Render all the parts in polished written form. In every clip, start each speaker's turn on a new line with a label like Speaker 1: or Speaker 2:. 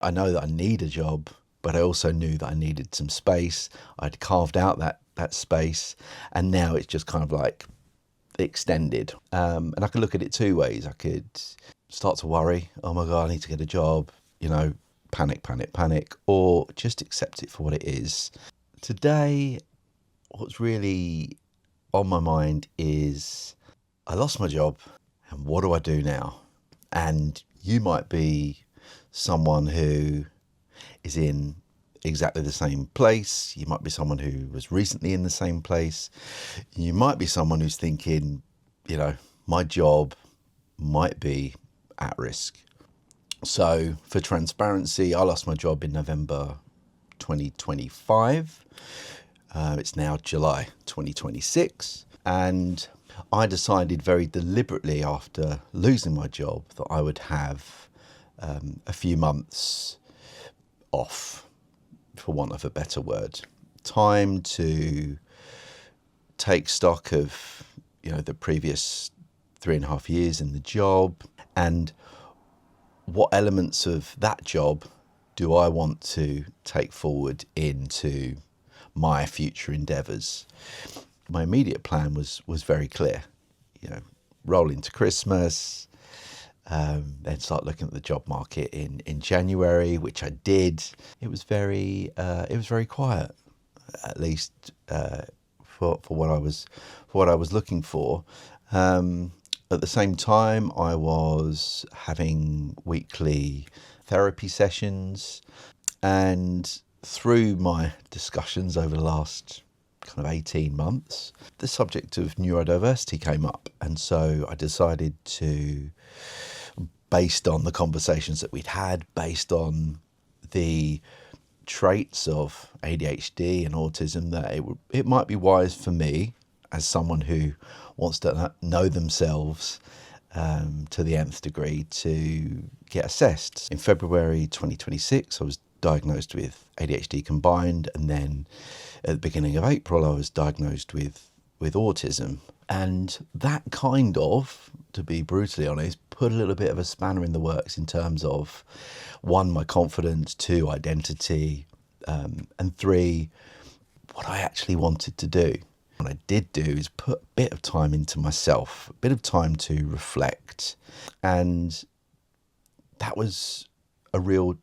Speaker 1: I know that I need a job, but I also knew that I needed some space. I'd carved out that space, and now it's just kind of like extended. And I could look at it two ways. I could start to worry, oh my God, I need to get a job, panic, panic, panic, or just accept it for what it is. Today, what's really on my mind is I lost my job, and what do I do now? And you might be someone who is in exactly the same place. You might be someone who was recently in the same place. You might be someone who's thinking, my job might be at risk. So for transparency, I lost my job in November 2025. It's now July 2026. And I decided very deliberately after losing my job that I would have a few months off, for want of a better word. Time to take stock of, the previous 3.5 years in the job, and what elements of that job do I want to take forward into my future endeavours. My immediate plan was very clear, roll into Christmas, then start looking at the job market in January, which I did. It was very quiet, at least for what I was looking for. At the same time, I was having weekly therapy sessions, and through my discussions over the last kind of 18 months, the subject of neurodiversity came up. And so I decided to, based on the conversations that we'd had, based on the traits of ADHD and autism, that it might be wise for me, as someone who wants to know themselves to the nth degree, to get assessed. In February 2026, I was diagnosed with ADHD combined, and then at the beginning of April, I was diagnosed with autism. And that kind of, to be brutally honest, put a little bit of a spanner in the works in terms of, one, my confidence, two, identity, and three, what I actually wanted to do. What I did do is put a bit of time into myself, a bit of time to reflect. And that was a real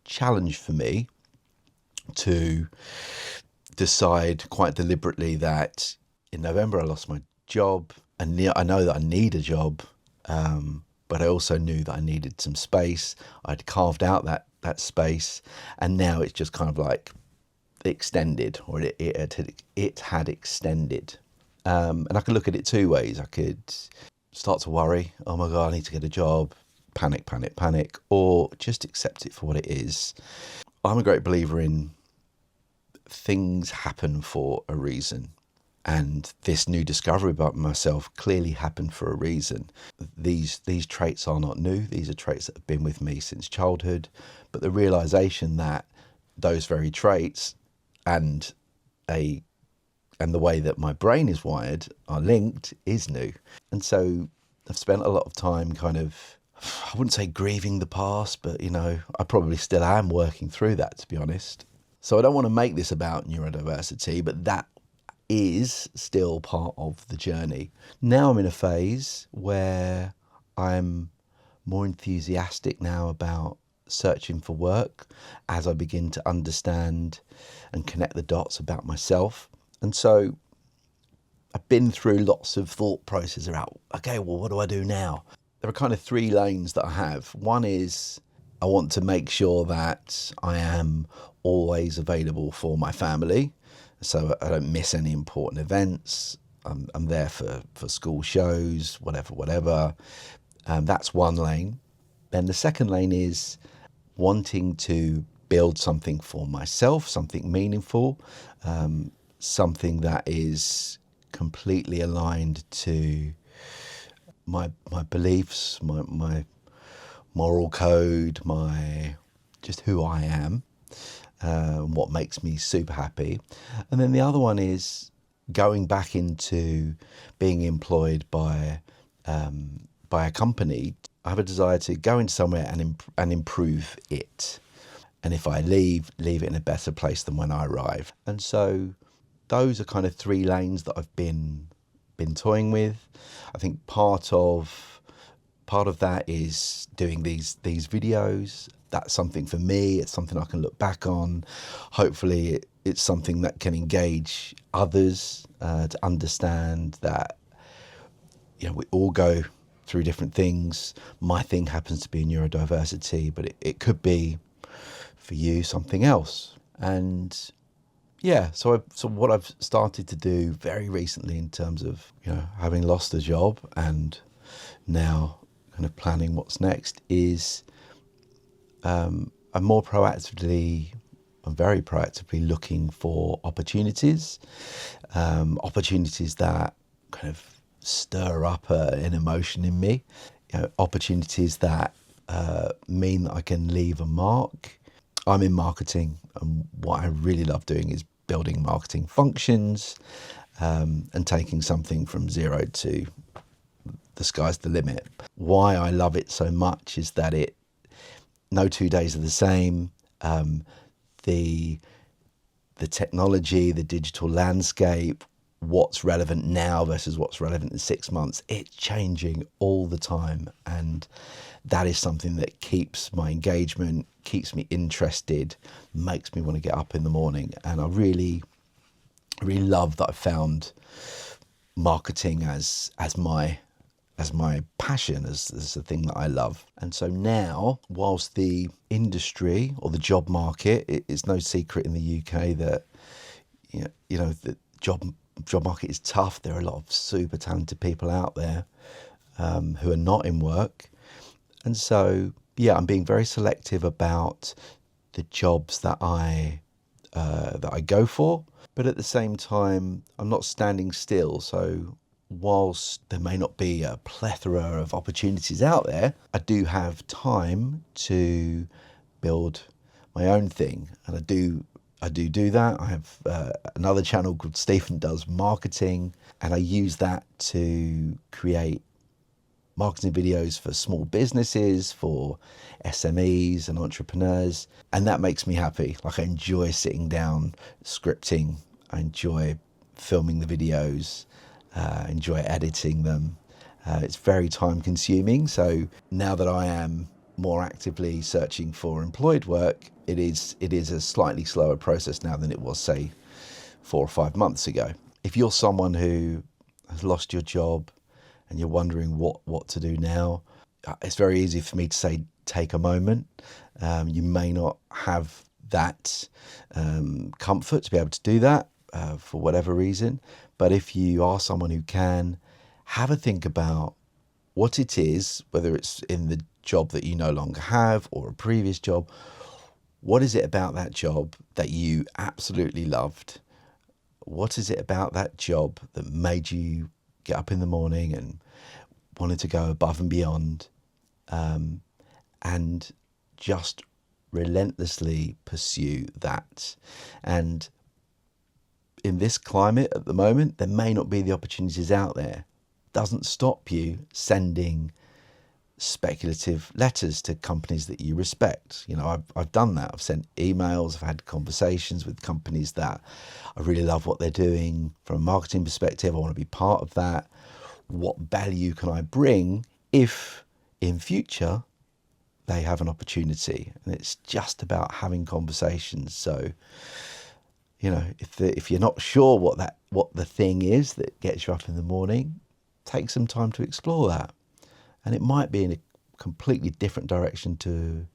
Speaker 1: challenge for me to decide quite deliberately that in November I lost my job, and I know that I need a job, but I also knew that I needed some space. I'd carved out that space, and now it's just kind of like extended, or it had extended. And I could look at it two ways. I could start to worry, oh my God, I need to get a job, panic, panic, panic, or just accept it for what it is. I'm a great believer in things happen for a reason. And this new discovery about myself clearly happened for a reason. These traits are not new. These are traits that have been with me since childhood. But the realization that those very traits and the way that my brain is wired are linked is new. And so I've spent a lot of time kind of, I wouldn't say grieving the past, but I probably still am working through that, to be honest. So I don't want to make this about neurodiversity, but that is still part of the journey. Now I'm in a phase where I'm more enthusiastic now about searching for work as I begin to understand and connect the dots about myself. And so I've been through lots of thought processes about, okay, well, what do I do now? There are kind of three lanes that I have. One is I want to make sure that I am always available for my family, so I don't miss any important events. I'm there for school shows, whatever. That's one lane. Then the second lane is wanting to build something for myself, something meaningful, something that is completely aligned to my beliefs, my moral code, my just who I am, what makes me super happy. And then the other one is going back into being employed by a company. I have a desire to go into somewhere and improve it. And if I leave it in a better place than when I arrive. And so those are kind of three lanes that I've been toying with. I think part of that is doing these videos. That's something for me. It's something I can look back on. Hopefully it's something that can engage others to understand that, you know, we all go through different things. My thing happens to be neurodiversity, but it could be for you something else. And yeah, so what I've started to do very recently in terms of, you know, having lost a job and now kind of planning what's next is I'm very proactively looking for opportunities that kind of stir up an emotion in me, you know, opportunities that mean that I can leave a mark. I'm in marketing, and what I really love doing is building marketing functions and taking something from zero to the sky's the limit. Why I love it so much is that no 2 days are the same. The technology, the digital landscape, what's relevant now versus what's relevant in 6 months, it's changing all the time. And that is something that keeps my engagement, keeps me interested, makes me want to get up in the morning. And I really, really love that I found marketing as my passion, as the thing that I love. And so now, whilst the industry or the job market, it's no secret in the UK that you know the job market is tough. There are a lot of super talented people out there who are not in work. And so, yeah, I'm being very selective about the jobs that I go for. But at the same time, I'm not standing still. So whilst there may not be a plethora of opportunities out there, I do have time to build my own thing. And I do that. I have another channel called Stephen Does Marketing, and I use that to create marketing videos for small businesses, for SMEs and entrepreneurs. And that makes me happy. Like, I enjoy sitting down, scripting. I enjoy filming the videos, enjoy editing them. It's very time consuming. So now that I am more actively searching for employed work, it is a slightly slower process now than it was, say, 4 or 5 months ago. If you're someone who has lost your job and you're wondering what to do now, it's very easy for me to say, take a moment. You may not have that comfort to be able to do that for whatever reason. But if you are someone who can, have a think about what it is, whether it's in the job that you no longer have or a previous job. What is it about that job that you absolutely loved? What is it about that job that made you get up in the morning and wanted to go above and beyond, and just relentlessly pursue that? And in this climate at the moment, there may not be the opportunities out there. Doesn't stop you sending speculative letters to companies that you respect. You know, I've done that. I've sent emails, I've had conversations with companies that I really love what they're doing from a marketing perspective. I want to be part of that. What value can I bring if in future they have an opportunity? And it's just about having conversations. So, you know, if you're not sure what the thing is that gets you up in the morning, take some time to explore that. And it might be in a completely different direction to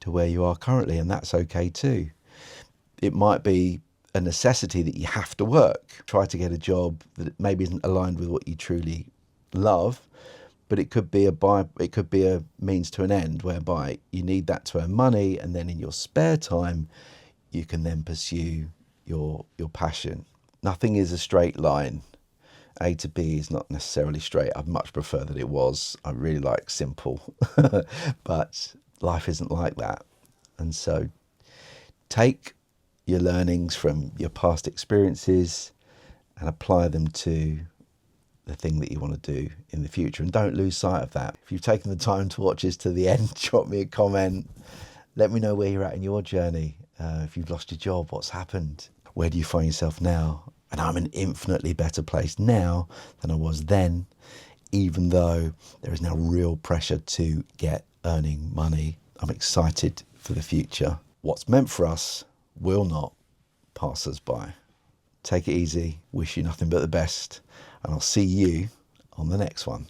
Speaker 1: where you are currently, and that's okay too. It might be a necessity that you have to work. Try to get a job that maybe isn't aligned with what you truly love, but it could be a means to an end whereby you need that to earn money, and then in your spare time you can then pursue your passion. Nothing is a straight line. A to B is not necessarily straight. I'd much prefer that it was. I really like simple, but life isn't like that. And so take your learnings from your past experiences and apply them to the thing that you want to do in the future. And don't lose sight of that. If you've taken the time to watch this to the end, drop me a comment. Let me know where you're at in your journey. If you've lost your job, what's happened? Where do you find yourself now? And I'm in an infinitely better place now than I was then, even though there is now real pressure to get earning money. I'm excited for the future. What's meant for us will not pass us by. Take it easy. Wish you nothing but the best. And I'll see you on the next one.